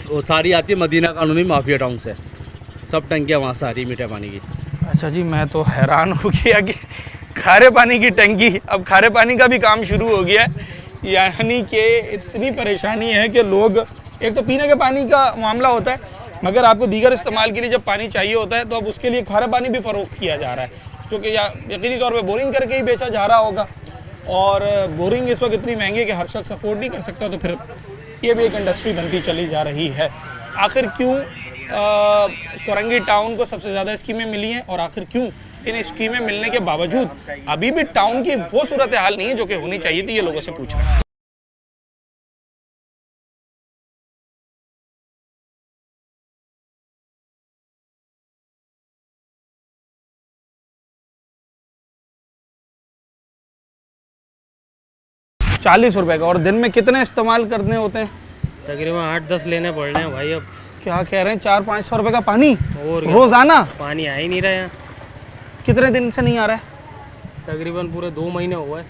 वो सारी आती है मदीना कॉलोनी माफिया टाउन से, सब टंकियाँ वहाँ से आ रही है मीठे पानी की। अच्छा जी, मैं तो हैरान हो गया कि खारे पानी की टंकी, अब खारे पानी का भी काम शुरू हो गया है। यानी कि इतनी परेशानी है कि लोग, एक तो पीने के पानी का मामला होता है, मगर आपको दीगर इस्तेमाल के लिए जब पानी चाहिए होता है, तो अब उसके लिए खारा पानी भी फ़रोख्त किया जा रहा है, जो कि यकीनी तौर पर बोरिंग करके ही बेचा जा रहा होगा। और बोरिंग इस वक्त इतनी महंगी है कि हर शख्स अफोर्ड नहीं कर सकता, तो फिर ये भी एक इंडस्ट्री बनती चली जा रही है। आखिर क्यों कोरंगी टाउन को सबसे ज़्यादा स्कीमें मिली हैं और आखिर क्यों इन स्कीमें मिलने के बावजूद अभी भी टाउन की वो सूरत हाल नहीं है जो कि होनी चाहिए थी, ये लोगों से पूछ रहे हैं। ₹40 का, और दिन में कितने इस्तेमाल करने होते हैं? तकरीबन 8-10 लेने पड़ रहे हैं भाई। अब क्या कह रहे हैं, 400-500 रुपए का पानी और रोजाना? पानी आ ही नहीं रहा है। कितने दिन से नहीं आ रहा है? तकरीबन पूरे 2 महीने हुआ है,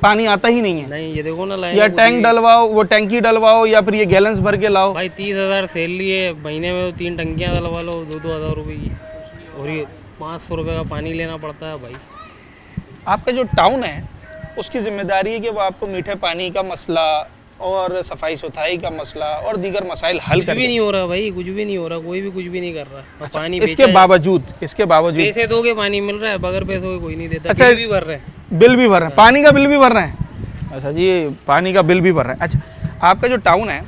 पानी आता ही नहीं है। नहीं, ये देखो ना, या टैंक डलवाओ, वो टैंकी डलवाओ, या फिर ये गैलन्स भर के लाओ। भाई 30,000 सेल लिए महीने में, 3 टंकियाँ डलवा लो 2-2 हज़ार रुपये की, और ये 500 रुपये का पानी लेना पड़ता है भाई। आपका जो टाउन है उसकी जिम्मेदारी है कि वो आपको मीठे पानी का मसला और सफाई सुथराई का मसला और दीगर मसाइल हल कुछ भी नहीं हो रहा भाई, कुछ भी नहीं हो रहा, कोई भी कुछ भी नहीं कर रहा। अच्छा, पानी इसके बावजूद पैसे दोगे पानी मिल रहा है, बगैर पैसों के कोई नहीं देता। अच्छा, बिल भी भर रहे हैं, बिल भी भर रहे हैं, पानी का बिल भी भर रहे हैं। अच्छा जी, पानी का बिल भी भर रहे हैं। अच्छा, आपका जो टाउन है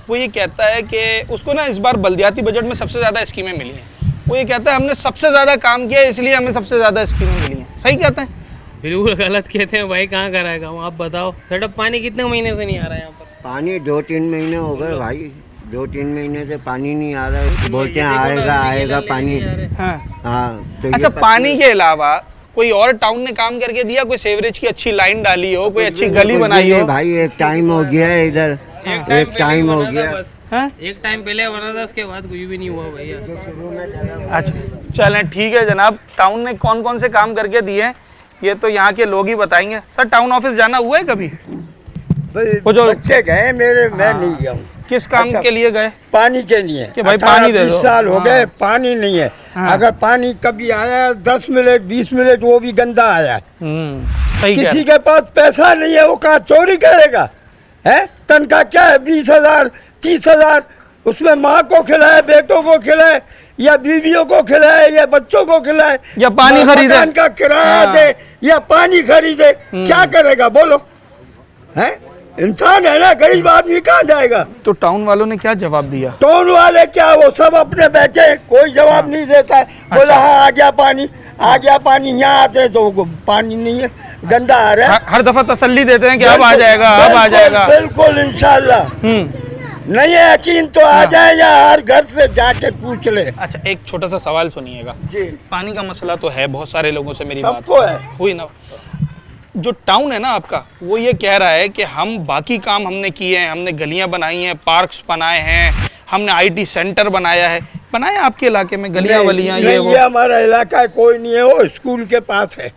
वो ये कहता है कि उसको ना इस बार बल्दियाती बजट में सबसे ज़्यादा स्कीमें मिली हैं। वो ये कहता है हमने सबसे ज़्यादा काम किया इसलिए हमें सबसे ज़्यादा स्कीमें मिली हैं। सही कहते हैं? बिल्कुल गलत कहते हैं भाई, कहाँ कराएगा आप बताओ। सेटअप पानी कितने महीने से नहीं आ रहा है यहाँ पर? पानी 2-3 महीने हो गए भाई, 2-3 महीने से पानी नहीं आ रहा है। बोलते हैं आएगा पानी। हाँ, तो अच्छा, पानी के अलावा कोई और टाउन ने काम करके दिया? कोई सेवरेज की अच्छी लाइन डाली हो, कोई अच्छी गली बनाई हो? भाई एक टाइम हो गया है इधर, एक टाइम हो गया। एक टाइम पहले बना था, उसके बाद कुछ भी नहीं हुआ भैया। अच्छा, चलें ठीक है जनाब। टाउन ने कौन कौन से काम करके दिए हैं ये तो यहाँ के लोग ही बताएंगे। सर, टाउन ऑफिस जाना हुआ है कभी? वो जो बच्चे गए मेरे, मैं नहीं गया हूँ। किस काम के लिए गए? पानी के लिए कि भाई पानी दे दो। 20 साल हो गए, पानी नहीं है। अगर पानी कभी आया 10 मिनट 20 मिनट, वो भी गंदा आया। किसी के पास पैसा नहीं है, वो कहाँ चोरी करेगा? है तनख्वाह क्या है? 20,000 30,000, उसमें माँ को खिलाए, बेटों को खिलाए, या बीवियों को खिलाए, या बच्चों को खिलाए, या पानी खरीदे, मकान का किराया दे, या पानी खरीदे। क्या करेगा बोलो? है इंसान है ना, गरीब आदमी कहाँ जाएगा? तो टाउन वालों ने क्या जवाब दिया? टाउन वाले क्या, वो सब अपने बैठे, कोई जवाब नहीं देता है। बोला हाँ आ गया पानी, आ गया पानी। यहाँ आते तो पानी नहीं है, गंदा आ रहा है। हर दफा तसल्ली देते हैं कि अब आ जाएगा, अब आ जाएगा। बिल्कुल इंशाल्लाह। नहीं है यकीन तो आ जाए, या हर घर से जाके पूछ ले। अच्छा, एक छोटा सा सवाल सुनिएगा। पानी का मसला तो है, बहुत सारे लोगों से मेरी बात हुई ना। जो टाउन है ना आपका, वो ये कह रहा है कि हम बाकी काम हमने किए हैं, हमने गलियां बनाई हैं, पार्क्स बनाए हैं, हमने IT सेंटर बनाया है। बनाया आपके इलाके में गलियां वलियां? ये हमारा इलाका है, कोई नहीं है। वो स्कूल के पास है,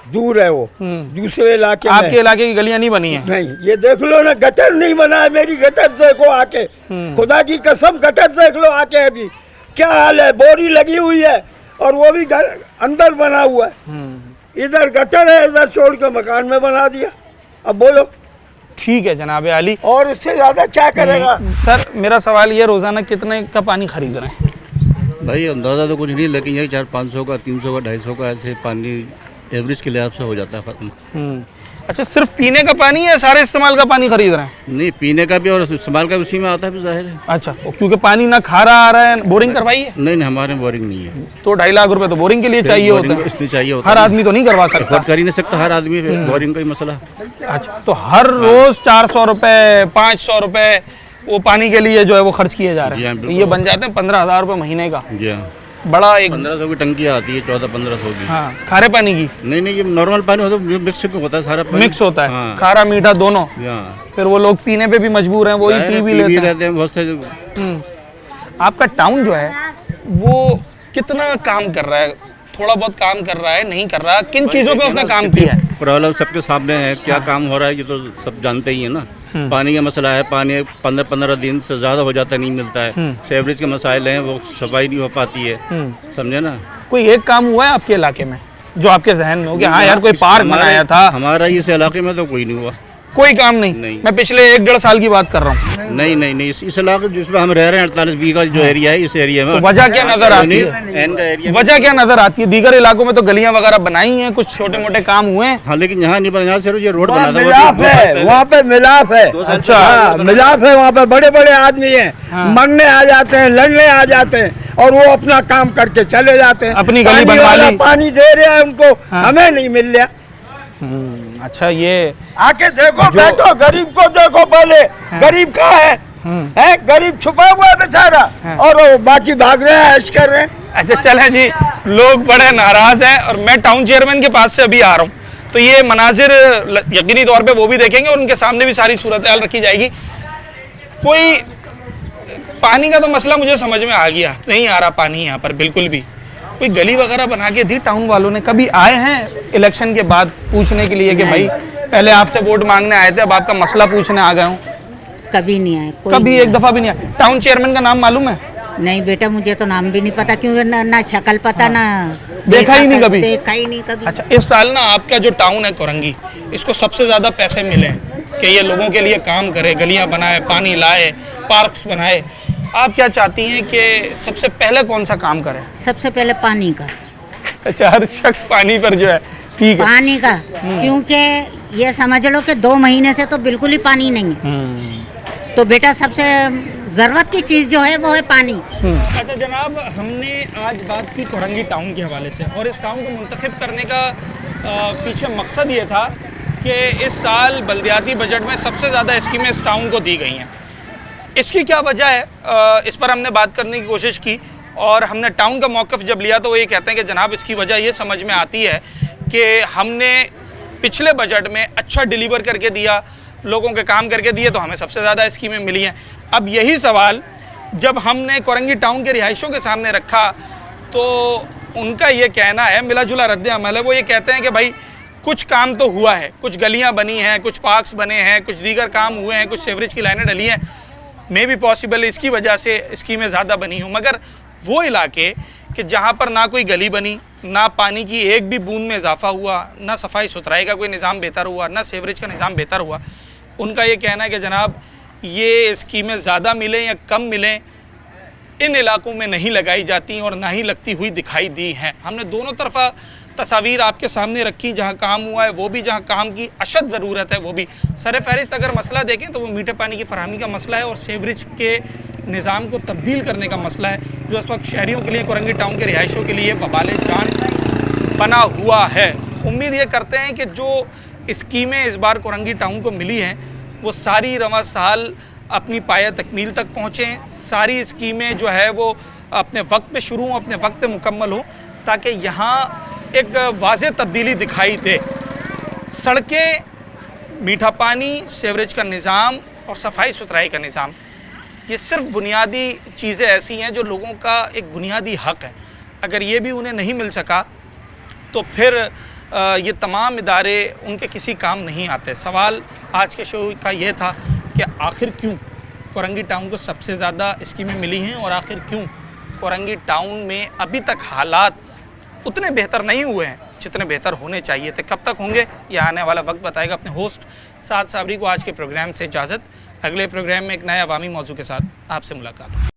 दूर है वो, दूसरे इलाके में। आपके इलाके की गलियां नहीं बनी है? नहीं, ये देख लो ना, गटर नहीं बना है। मेरी गटर देखो आके, खुदा की कसम गटर देख लो आके। अभी क्या हाल है, बोरी लगी हुई है, और वो भी अंदर बना हुआ है। इधर गटर है, इधर छोड़ के मकान में बना दिया। अब बोलो। ठीक है जनाब आली, और उससे ज्यादा क्या करेगा? सर, मेरा सवाल ये, रोजाना कितने का पानी खरीद रहे हैं? भाई अंदाज़ा तो कुछ नहीं, लेकिन यही 400-500 का, 300 का, 250 का, ऐसे पानी एवरेज के लिहाज से हो जाता है खत्म। अच्छा, सिर्फ पीने का पानी है, सारे इस्तेमाल का पानी खरीद रहे हैं? नहीं, पीने का भी और इस्तेमाल का भी उसी में आता है, जाहिर है। अच्छा, क्योंकि पानी ना खारा आ रहा है। बोरिंग करवाई है? नहीं, हमारे में बोरिंग नहीं है। तो 2.5 लाख रुपए तो बोरिंग के लिए चाहिए होता है। इसलिए चाहिए होता हर आदमी तो नहीं करवा सकता, कर ही नहीं सकता हर आदमी, बोरिंग का ही मसला। अच्छा, तो हर रोज 400 रुपए 500 रुपए वो पानी के लिए जो है वो खर्च किए जा रहे हैं। ये बन जाते हैं 15,000 रुपए महीने का। जी हाँ, बड़ा एक 1500 की टंकी आती है, 1400-1500 की। हाँ, खारे पानी की? नहीं, ये नॉर्मल पानी होता है, मिक्स होता है, सारा पानी मिक्स होता है। हाँ। खारा मीठा दोनों। फिर वो लोग पीने पे भी मजबूर हैं, वही पी भी लेते हैं बहुत से। आपका टाउन जो है वो कितना काम कर रहा है? थोड़ा बहुत काम कर रहा है, नहीं कर रहा? किन चीजों पे उसने काम किया है? प्रॉब्लम सबके सामने है, क्या काम हो रहा है ये तो सब जानते ही है ना। पानी का मसला है, पानी 15-15 दिन से ज़्यादा हो जाता है, नहीं मिलता है। सेवरेज के मसाइल हैं, वो सफाई नहीं हो पाती है, समझे ना। कोई एक काम हुआ है आपके इलाके में जो आपके जहन में हो कि हाँ यार कोई पार्क बनाया था? हमारा इस इलाके में तो कोई नहीं हुआ। कोई काम नहीं। मैं पिछले 1-1.5 साल की बात कर रहा हूँ। नहीं इस इलाके जिसमें हम रह रहे हैं 48 बीघा जो एरिया है, इस एरिया में तो वजह क्या नजर आती है? वजह क्या नजर आती है? दीगर इलाकों में तो गलियां वगैरह बनाई हैं, कुछ छोटे मोटे काम हुए हैं। हाँ, लेकिन यहाँ नहीं बना, यहाँ सिर्फ ये रोड बना था। मिलाप है वहाँ पे, मिलाप है। अच्छा, मिलाप है वहाँ पे। बड़े बड़े आदमी हैं, मरने आ जाते हैं, लड़ने आ जाते हैं, और वो अपना काम करके चले जाते हैं। अपनी गली बनवा ली, पानी दे रहे हैं उनको, हमें नहीं मिल रहा। अच्छा, ये आके देखो, बैठो, गरीब को देखो पहले। गरीब कहाँ है? गरीब छुपा हुआ है बेचारा, और वो बाकी भाग रहे हैं, ऐश कर रहे हैं। अच्छा चले जी, लोग बड़े नाराज हैं और मैं टाउन चेयरमैन के पास से अभी आ रहा हूँ, तो ये मनाजिर यकीनी तौर पे वो भी देखेंगे और उनके सामने भी सारी सूरत हाल रखी जाएगी। कोई पानी का तो मसला मुझे समझ में आ गया, नहीं आ रहा पानी यहाँ पर बिल्कुल भी। कोई गली वगैरह बना के दी टाउन वालों ने? कभी आए हैं इलेक्शन के बाद पूछने के लिए कि भाई पहले आपसे वोट मांगने आए थे, अब आपका मसला पूछने आ गए हूँ? कभी नहीं आए, कभी एक दफा भी नहीं आए। टाउन चेयरमैन का नाम मालूम है? नहीं बेटा, मुझे तो नाम भी नहीं पता, क्योंकि ना शक्ल पता, ना देखा ही नहीं कभी। देखा ही नहीं कभी। अच्छा, इस साल ना आपका जो टाउन है कोरंगी, इसको सबसे ज्यादा पैसे मिले हैं कि ये लोगों के लिए काम करे, गलियां बनाए, पानी लाए, पार्क्स बनाए। आप क्या चाहती हैं कि सबसे पहले कौन सा काम करें? सबसे पहले पानी का। अच्छा, हर शख्स पानी पर जो है, ठीक है, पानी का, क्योंकि ये समझ लो कि 2 महीने से तो बिल्कुल ही पानी नहीं है। तो बेटा सबसे ज़रूरत की चीज़ जो है वो है पानी। अच्छा जनाब, हमने आज बात की कोरंगी टाउन के हवाले से, और इस टाउन को मुंतखब करने का पीछे मकसद ये था कि इस साल बल्दियाती बजट में सबसे ज़्यादा स्कीमें इस टाउन को दी गई हैं। इसकी क्या वजह है, इस पर हमने बात करने की कोशिश की, और हमने टाउन का मौक़िफ़ जब लिया तो वो ये कहते हैं कि जनाब इसकी वजह ये समझ में आती है कि हमने पिछले बजट में अच्छा डिलीवर करके दिया, लोगों के काम करके दिए, तो हमें सबसे ज़्यादा स्कीमें मिली हैं। अब यही सवाल जब हमने कोरंगी टाउन के रिहायशों के सामने रखा तो उनका ये कहना है, मिला जुला रद्द अमल है, वो ये कहते हैं कि भाई कुछ काम तो हुआ है, कुछ गलियां बनी हैं, कुछ पार्क्स बने हैं, कुछ दीगर काम हुए हैं, कुछ सीवरेज की लाइनें डली हैं, मे भी पॉसिबल इसकी वजह से स्कीमें ज़्यादा बनी हों। मगर वो इलाके कि जहाँ पर ना कोई गली बनी, ना पानी की एक भी बूंद में इजाफा हुआ, ना सफाई सुथराई का कोई निज़ाम बेहतर हुआ, ना सीवरेज का निज़ाम बेहतर हुआ, उनका ये कहना है कि जनाब ये स्कीमें ज़्यादा मिलें या कम मिलें, इन इलाकों में नहीं लगाई जाती और ना ही लगती हुई दिखाई दी हैं। हमने दोनों तरफा तस्वीर आपके सामने रखी, जहाँ काम हुआ है वो भी, जहाँ काम की अशद ज़रूरत है वो भी। सर फहरिस्त अगर मसला देखें तो वो मीठे पानी की फरहमी का मसला है और सीवरेज के निज़ाम को तब्दील करने का मसला है, जो इस वक्त शहरियों के लिए, कोरंगी टाउन के रिहायशों के लिए वबाले जान बना हुआ है। उम्मीद ये करते हैं कि जो स्कीमें इस बार कोरंगी टाउन को मिली हैं वो सारी रवां साल अपनी पाया तकमील तक पहुँचें, सारी स्कीमें जो है वो अपने वक्त पे शुरू हों, अपने वक्त पे मुकम्मल हों, ताकि यहाँ एक वाज़ेह तब्दीली दिखाई दे। सड़कें, मीठा पानी, सीवरेज का निज़ाम और सफाई सुथराई का निज़ाम, ये सिर्फ बुनियादी चीज़ें ऐसी हैं जो लोगों का एक बुनियादी हक़ है। अगर ये भी उन्हें नहीं मिल सका तो फिर ये तमाम इदारे उनके किसी काम नहीं आते। सवाल आज के शो का ये था कि आखिर क्यों कोरंगी टाउन को सबसे ज़्यादा स्कीमें मिली हैं और आखिर क्यों कोरंगी टाउन में अभी तक हालात उतने बेहतर नहीं हुए हैं जितने बेहतर होने चाहिए थे। कब तक होंगे ये आने वाला वक्त बताएगा। अपने होस्ट साद साबरी को आज के प्रोग्राम से इजाज़त। अगले प्रोग्राम में एक नए अवामी मौजू के साथ आपसे मुलाकात।